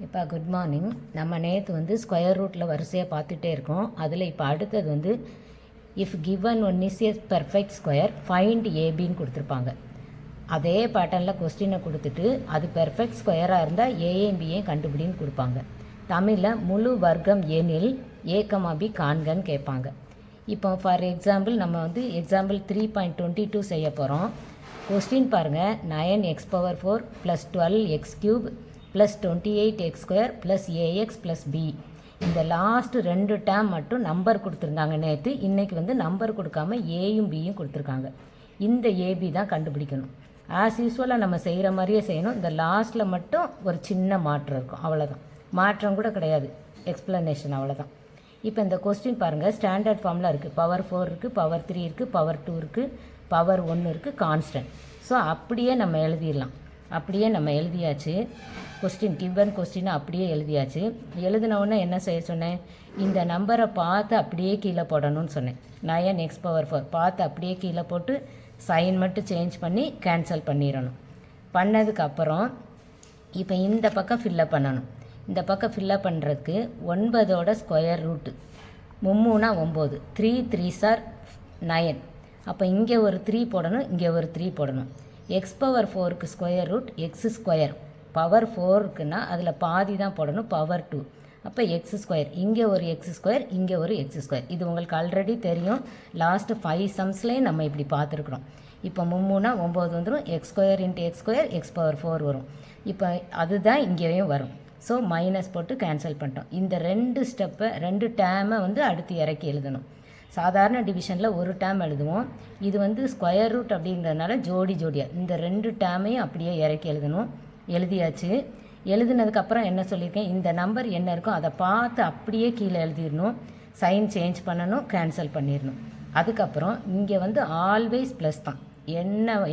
இப்போ good morning. நம்ம நேற்று வந்து ஸ்கொயர் ரூட்டில் வரிசையாக பார்த்துட்டே இருக்கோம். அதில் இப்போ அடுத்தது வந்து if given one is a perfect square find ஏபின்னு கொடுத்துருப்பாங்க. அதே பேட்டர்னில் கொஸ்டினை கொடுத்துட்டு அது பெர்ஃபெக்ட் ஸ்கொயராக இருந்தால் ஏஎம்பிஏ கண்டுபிடின்னு கொடுப்பாங்க. தமிழில் முழு வர்க்கம் எனில் ஏ,பி காண்கன்னு கேட்பாங்க. இப்போ ஃபார் எக்ஸாம்பிள் நம்ம வந்து எக்ஸாம்பிள் 3.22 செய்ய போகிறோம். கொஸ்டின் பாருங்கள், 9x⁴ + 12x³ + 28x² + ax + b. இந்த லாஸ்ட் 2 டேம் மட்டும் நம்பர் கொடுத்துருந்தாங்க நேற்று. இன்றைக்கி வந்து நம்பர் கொடுக்காம ஏயும் பியும் கொடுத்துருக்காங்க. இந்த ஏபி தான் கண்டுபிடிக்கணும். ஆஸ் யூஸ்வலாக நம்ம செய்கிற மாதிரியே செய்யணும். இந்த லாஸ்ட்டில் மட்டும் ஒரு சின்ன மாற்றம் இருக்கும், அவ்வளோதான். மாற்றம் கூட கிடையாது, எக்ஸ்ப்ளனேஷன் அவ்வளோதான். இப்போ இந்த கொஸ்டின் பாருங்கள், ஸ்டாண்டர்ட் ஃபார்மில் இருக்குது. பவர் 4 இருக்குது, பவர் 3 இருக்குது, பவர் 2 இருக்குது, பவர் 1 இருக்குது, கான்ஸ்டன்ட். ஸோ அப்படியே நம்ம எழுதிடலாம். அப்படியே நம்ம எழுதியாச்சு. கொஸ்டின் கிவன் கொஸ்டினை அப்படியே எழுதியாச்சு. எழுதினவுடனே என்ன செய்ய சொன்னேன், இந்த நம்பரை பார்த்து அப்படியே கீழே போடணும்னு சொன்னேன். 9x⁴ பார்த்து அப்படியே கீழே போட்டு சைன் மட்டும் சேஞ்ச் பண்ணி கேன்சல் பண்ணிடணும். பண்ணதுக்கப்புறம் இப்போ இந்த பக்கம் ஃபில்லப் பண்ணணும். இந்த பக்கம் ஃபில்லப் பண்ணுறதுக்கு 9ஓட ஸ்கொயர் ரூட்டு 3 9, 3 3 9. அப்போ இங்கே ஒரு 3 போடணும், இங்கே ஒரு 3 போடணும். x⁴ square root x². Power 4 இருக்குன்னா அதில் பாதி தான் போடணும், பவர் 2. அப்போ x², இங்கே ஒரு x², இங்கே ஒரு x². இது உங்களுக்கு ஆல்ரெடி தெரியும். லாஸ்ட்டு 5 சம்ஸ்லேயும் நம்ம இப்படி பார்த்துருக்குறோம். இப்போ 3 9 வந்துடும், x² × x² x⁴ வரும். இப்போ அதுதான் இங்கேயும் வரும். ஸோ மைனஸ் போட்டு கேன்சல் பண்ணிட்டோம். இந்த 2 டேமை வந்து அடுத்து இறக்கி எழுதணும். சாதாரண டிவிஷனில் ஒரு டேம் எழுதுவோம். இது வந்து ஸ்கொயர் ரூட் அப்படிங்கிறதுனால ஜோடியாக இந்த 2 டேமையும் அப்படியே இறக்கி எழுதணும். எழுதியாச்சு. எழுதினதுக்கப்புறம் என்ன சொல்லியிருக்கேன், இந்த நம்பர் என்ன இருக்கோ அதை பார்த்து அப்படியே கீழே எழுதிடணும். சைன் சேஞ்ச் பண்ணணும், கேன்சல் பண்ணிடணும். அதுக்கப்புறம் இங்கே வந்து ஆல்வேஸ் ப்ளஸ் தான்.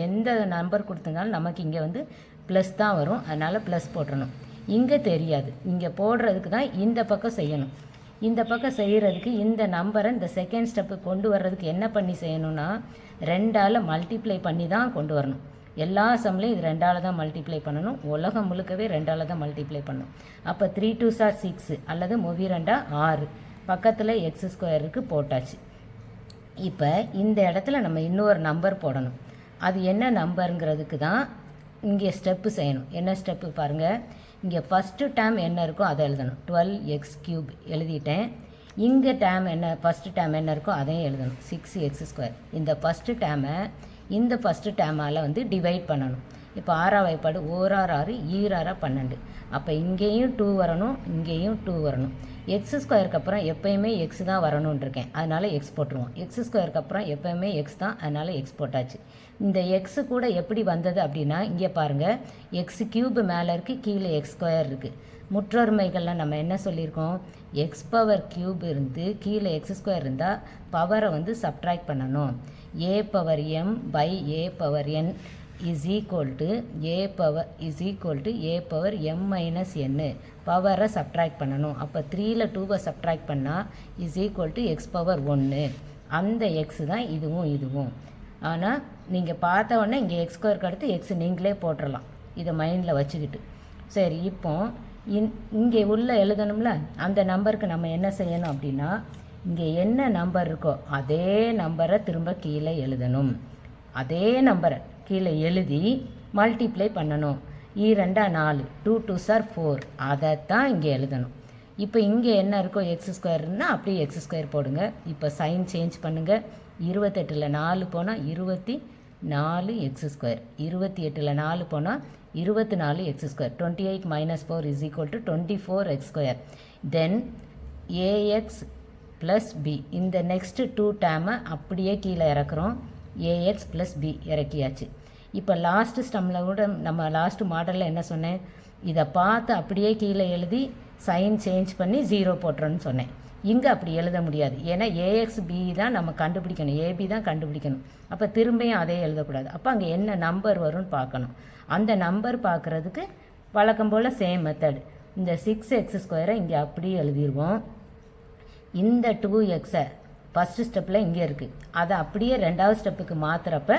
எந்த நம்பர் கொடுத்தனாலும் நமக்கு இங்கே வந்து ப்ளஸ் தான் வரும். அதனால் ப்ளஸ் போட்டுறணும். இங்கே தெரியாது, இங்கே போடுறதுக்கு தான் இந்த பக்கம் செய்யணும். இந்த பக்கம் செய்கிறதுக்கு இந்த நம்பரை இந்த செகண்ட் ஸ்டெப்பு கொண்டு வர்றதுக்கு என்ன பண்ணி செய்யணும்னா 2ஆல் மல்டிப்ளை பண்ணி தான் கொண்டு வரணும். எல்லா சம்லையும் இது 2ஆல் தான் மல்டிப்ளை பண்ணணும். உலகம் முழுக்கவே 2ஆல் தான் மல்டிப்ளை பண்ணணும். அப்போ 3 2 6 அல்லது 2 6 பக்கத்தில் x² போட்டாச்சு. இப்போ இந்த இடத்துல நம்ம இன்னொரு நம்பர் போடணும். அது என்ன நம்பருங்கிறதுக்கு தான் இங்கே ஸ்டெப்பு செய்யணும். என்ன ஸ்டெப்பு பாருங்கள், இங்கே ஃபஸ்ட்டு டேம் என்ன இருக்கோ அதை எழுதணும். 12x³ எழுதிட்டேன். இங்கே ஃபஸ்ட்டு டேம் என்ன இருக்கோ அதையும் எழுதணும், 6x². இந்த ஃபஸ்ட்டு டேமை இந்த ஃபஸ்ட்டு டேமால் வந்து டிவைட் பண்ணணும். இப்போ 6 வாய்ப்பாடு 1 6 6 ஈராரா 12. அப்போ இங்கேயும் 2 வரணும், இங்கேயும் 2 வரணும். x² அப்புறம் எப்போயுமே x தான் வரணும்னு இருக்கேன், அதனால் x போட்டுருவோம். x² அப்புறம் எப்போயுமே x தான், அதனால் x போட்டாச்சு. இந்த x கூட எப்படி வந்தது அப்படின்னா இங்கே பாருங்கள், x³ மேலே இருக்குது, கீழே x² இருக்குது. முற்றொருமைகளில் நம்ம என்ன சொல்லியிருக்கோம், x⁴³ இருந்து கீழே x² இருந்தால் பவரை வந்து சப்ட்ராக்ட் பண்ணணும். a⁴m/a⁴n is equal to a⁴m-n. பவரை சப்ட்ராக்ட் பண்ணணும். அப்போ 3ல் 2வை சப்ட்ராக்ட் பண்ணால் is equal to x⁴1. அந்த x தான் இதுவும். ஆனால் நீங்கள் பார்த்த உடனே இங்கே x² அடுத்து x நீங்களே போட்டுடலாம், இதை மைண்டில் வச்சுக்கிட்டு. சரி, இப்போ இங்கே உள்ள எழுதணும்ல, அந்த நம்பருக்கு நம்ம என்ன செய்யணும் அப்படின்னா இங்கே என்ன நம்பர் இருக்கோ அதே நம்பரை திரும்ப கீழே எழுதணும். அதே நம்பரை கீழே எழுதி மல்டிப்ளை பண்ணணும். 2 4, 2 2 4, அதைத்தான் இங்கே எழுதணும். இப்போ இங்கே என்ன இருக்கோ x²ன்னா அப்படியே x² போடுங்க. இப்போ சைன் சேஞ்ச் பண்ணுங்கள். 28ல் 4 போனால் 24x², 28ல் 4 போனால் 24x². 28 - 4 is equal to 24x². Then ax + b. இந்த நெக்ஸ்ட்டு 2 டேமை அப்படியே கீழே இறக்குறோம். ax + b இறக்கியாச்சு. இப்போ லாஸ்ட்டு ஸ்டம்மில் கூட நம்ம லாஸ்ட்டு மாடலில் என்ன சொன்னேன், இதை பார்த்து அப்படியே கீழே எழுதி சைன் சேஞ்ச் பண்ணி 0 போட்டுறோன்னு சொன்னேன். இங்கே அப்படி எழுத முடியாது, ஏன்னா ax b தான் நம்ம கண்டுபிடிக்கணும், ab தான் கண்டுபிடிக்கணும். அப்போ திரும்பியும் அதே எழுதக்கூடாது. அப்போ அங்கே என்ன நம்பர் வரும்னு பார்க்கணும். அந்த நம்பர் பார்க்குறதுக்கு வழக்கம் போல் சேம் மெத்தட். இந்த 6x² இங்கே அப்படியே எழுதிடுவோம். இந்த 2xஐ ஃபஸ்ட்டு ஸ்டெப்பில் இங்கே இருக்குது, அதை அப்படியே 2வது ஸ்டெப்புக்கு மாற்றுறப்ப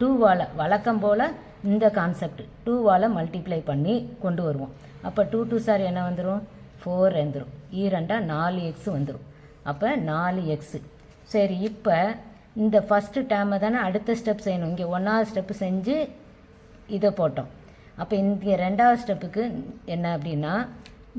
2வால் வழக்கம் போல் இந்த கான்செப்ட் 2வால் மல்டிப்ளை பண்ணி கொண்டு வருவோம். அப்போ 2 2 சார் என்ன வந்துடும், 4 வந்துடும். 2 4x வந்துடும். அப்போ 4x. சரி, இப்போ இந்த ஃபஸ்ட்டு டேர்மை தானே அடுத்த ஸ்டெப் செய்யணும். இங்கே 1வது ஸ்டெப்பு செஞ்சு இதை போட்டோம். அப்போ இங்கே 2வது ஸ்டெப்புக்கு என்ன அப்படின்னா,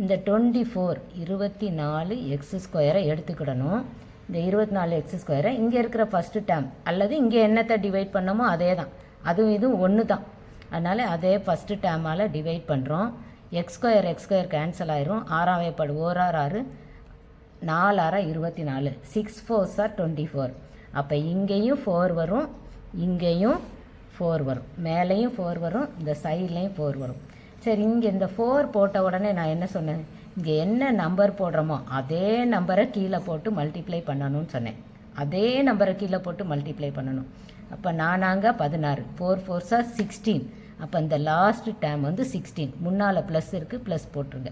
இந்த 24x² எடுத்துக்கிடணும். இந்த 24x² இங்கே இருக்கிற ஃபஸ்ட்டு டேர்ம் அல்லது இங்கே என்னத்தை டிவைட் பண்ணமோ அதே தான், அதுவும் இதுவும் ஒன்று தான். அதனால் அதே ஃபஸ்ட்டு டேர்மால் டிவைட் பண்ணுறோம். x² கேன்சல் ஆயிரும். 6 படு 1 6 4 6 24, 6 4 24. அப்போ இங்கேயும் 4 வரும், இங்கேயும் 4 வரும், மேலேயும் 4 வரும், இந்த சைட்லேயும் 4 வரும். சரி, இங்கே இந்த 4 போட்ட உடனே நான் என்ன சொன்னேன், இங்கே என்ன நம்பர் போடுறோமோ அதே நம்பரை கீழே போட்டு மல்டிப்ளை பண்ணணும்னு சொன்னேன். அதே நம்பரை கீழே போட்டு மல்டிப்ளை பண்ணணும். அப்போ 4 16, 4 4 16. அப்போ இந்த லாஸ்ட் டேர்ம் வந்து 16. முன்னால் ப்ளஸ் இருக்குது, ப்ளஸ் போட்டுருங்க.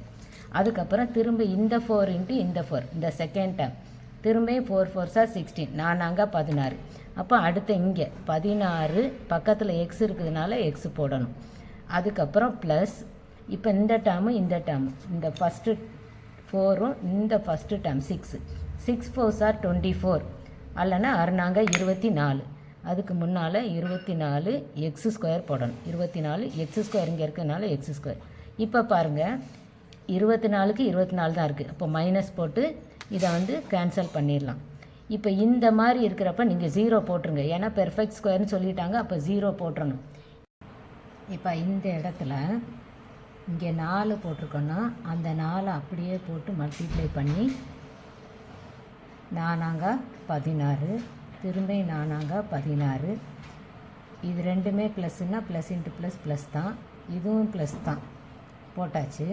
அதுக்கப்புறம் திரும்ப இந்த 4 இன்ட்டு இந்த 4, இந்த செகண்ட் டேர்ம் திரும்ப 4 4 16, 4 16. அப்போ அடுத்த இங்கே 16 பக்கத்தில் எக்ஸ் இருக்கிறதுனால எக்ஸ் போடணும். அதுக்கப்புறம் ப்ளஸ் இப்போ இந்த டேர்மு இந்த டேர்மு, இந்த ஃபஸ்ட்டு 4ம் இந்த ஃபஸ்ட்டு டேர்ம் 6 6 4 24, அல்லனா 6 24. அதுக்கு முன்னால் 24x² போடணும். 24x² இங்கே இருக்கிறதுனால x². இப்போ பாருங்கள், 24க்கு 24 தான் இருக்குது. அப்போ மைனஸ் போட்டு இதை வந்து கேன்சல் பண்ணிடலாம். இப்போ இந்த மாதிரி இருக்கிறப்ப நீங்கள் 0 போட்டுருங்க. ஏன்னா பெர்ஃபெக்ட் ஸ்கொயர்னு சொல்லிட்டாங்க, அப்போ 0 போட்டுறணும். இப்போ இந்த இடத்துல இங்கே 4 போட்டிருக்கோன்னா அந்த 4 அப்படியே போட்டு மல்டிப்ளை பண்ணி 4 16, திரும்ப 4 16. இது ரெண்டுமே ப்ளஸ்னால் ப்ளஸ் இன்ட்டு ப்ளஸ் ப்ளஸ் தான், இதுவும் ப்ளஸ் தான் போட்டாச்சு.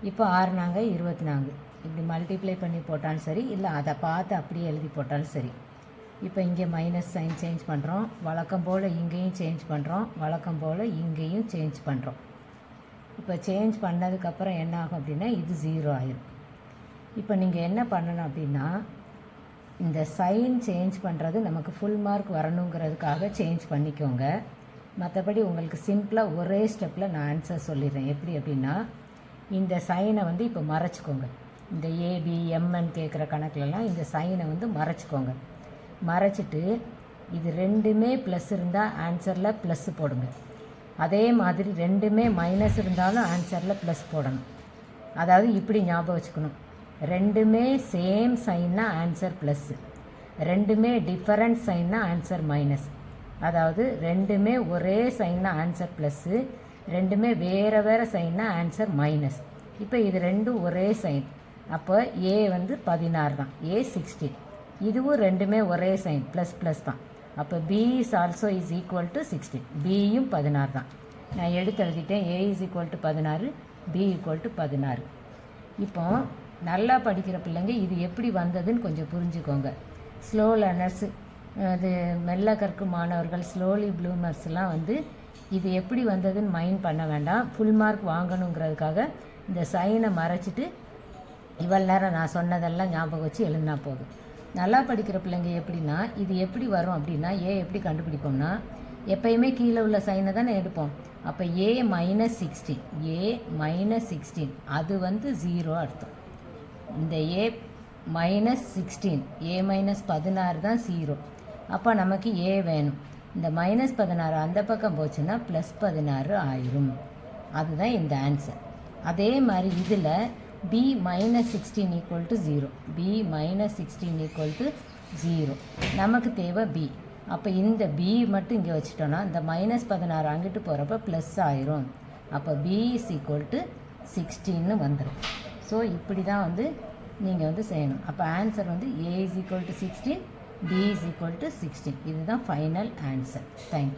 இப்போ 6 24 இப்படி மல்டிப்ளை பண்ணி போட்டாலும் சரி, இல்லை அதை பார்த்து அப்படியே எழுதி போட்டாலும் சரி. இப்போ இங்கே மைனஸ் சைன் சேஞ்ச் பண்ணுறோம், வழக்கம் போல் இங்கேயும் சேஞ்ச் பண்ணுறோம், வழக்கம் போல் இங்கேயும் சேஞ்ச் பண்ணுறோம். இப்போ சேஞ்ச் பண்ணதுக்கப்புறம் என்ன ஆகும் அப்படின்னா இது 0 ஆயிடும். இப்போ நீங்கள் என்ன பண்ணணும் அப்படின்னா, இந்த சைன் சேஞ்ச் பண்ணுறது நமக்கு ஃபுல் மார்க் வரணுங்கிறதுக்காக சேஞ்ச் பண்ணிக்கோங்க. மற்றபடி உங்களுக்கு சிம்பிளாக ஒரே ஸ்டெப்பில் நான் ஆன்சர் சொல்லிடுறேன். எப்படி அப்படின்னா, இந்த சைனை வந்து இப்போ மறைச்சிக்கோங்க. இந்த ஏபி எம்என் கேட்குற கணக்கிலலாம் இந்த சைனை வந்து மறைச்சிக்கோங்க. மறைச்சிட்டு இது ரெண்டுமே ப்ளஸ் இருந்தால் ஆன்சரில் ப்ளஸ் போடுங்க. அதே மாதிரி ரெண்டுமே மைனஸ் இருந்தாலும் ஆன்சரில் ப்ளஸ் போடணும். அதாவது இப்படி ஞாபகம் வச்சுக்கணும், ரெண்டுமே சேம் சைன்னா ஆன்சர் ப்ளஸ்ஸு, ரெண்டுமே டிஃபரண்ட் சைன்னா ஆன்சர் மைனஸ். அதாவது ரெண்டுமே ஒரே சைன்னா ஆன்சர் ப்ளஸ்ஸு, ரெண்டுமே வேறு வேறு சைன்னா ஆன்சர் மைனஸ். இப்போ இது ரெண்டும் ஒரே சைன், அப்போ ஏ வந்து 16 தான், ஏ 16. இதுவும் ரெண்டுமே ஒரே சைன் ப்ளஸ் ப்ளஸ் தான். அப்போ B is also is equal to 16. பியும் 16 தான். நான் எடுத்து எழுதிட்டேன். A is equal to 16, B equal to 16. இப்போ நல்லா படிக்கிற பிள்ளைங்க இது எப்படி வந்ததுன்னு கொஞ்சம் புரிஞ்சுக்கோங்க. ஸ்லோ லேர்னர்ஸ், அது மெல்ல கற்கும் மாணவர்கள், ஸ்லோலி ப்ளூமர்ஸ்லாம் வந்து இது எப்படி வந்ததுன்னு மைண்ட் பண்ண வேண்டாம். ஃபுல் மார்க் வாங்கணுங்கிறதுக்காக இந்த சைனை மறைச்சிட்டு இவ்வளோ நேரம் நான் சொன்னதெல்லாம் ஞாபகம் வச்சு எழுதினா போதும். நல்லா படிக்கிற பிள்ளைங்க எப்படின்னா, இது எப்படி வரும் அப்படின்னா, ஏ எப்படி கண்டுபிடிப்போம்னா, எப்பயுமே கீழே உள்ள சைனை தானே எடுப்போம். அப்போ ஏ -16, ஏ -16 அது வந்து 0 அர்த்தம். இந்த ஏ -16, ஏ -16 தான் 0. அப்போ நமக்கு ஏ வேணும். இந்த -16 அந்த பக்கம் போச்சுன்னா +16 ஆயிரும். அதுதான் இந்த ஆன்சர். அதே மாதிரி இதில் b -16 equal to 0, b -16 equal to 0 நமக்கு தேவை b. அப்போ இந்த b மட்டும் இங்கே வச்சுட்டோன்னா இந்த -16 அங்கிட்டு போகிறப்ப ப்ளஸ் ஆயிரும். அப்போ b இஸ் ஈக்குவல் டு 16 வந்துடும். ஸோ இப்படி தான் வந்து நீங்கள் வந்து செய்யணும். அப்போ ஆன்சர் வந்து a is equal to 16, b is equal to 16. இதுதான் ஃபைனல் ஆன்சர். தேங்க்யூ.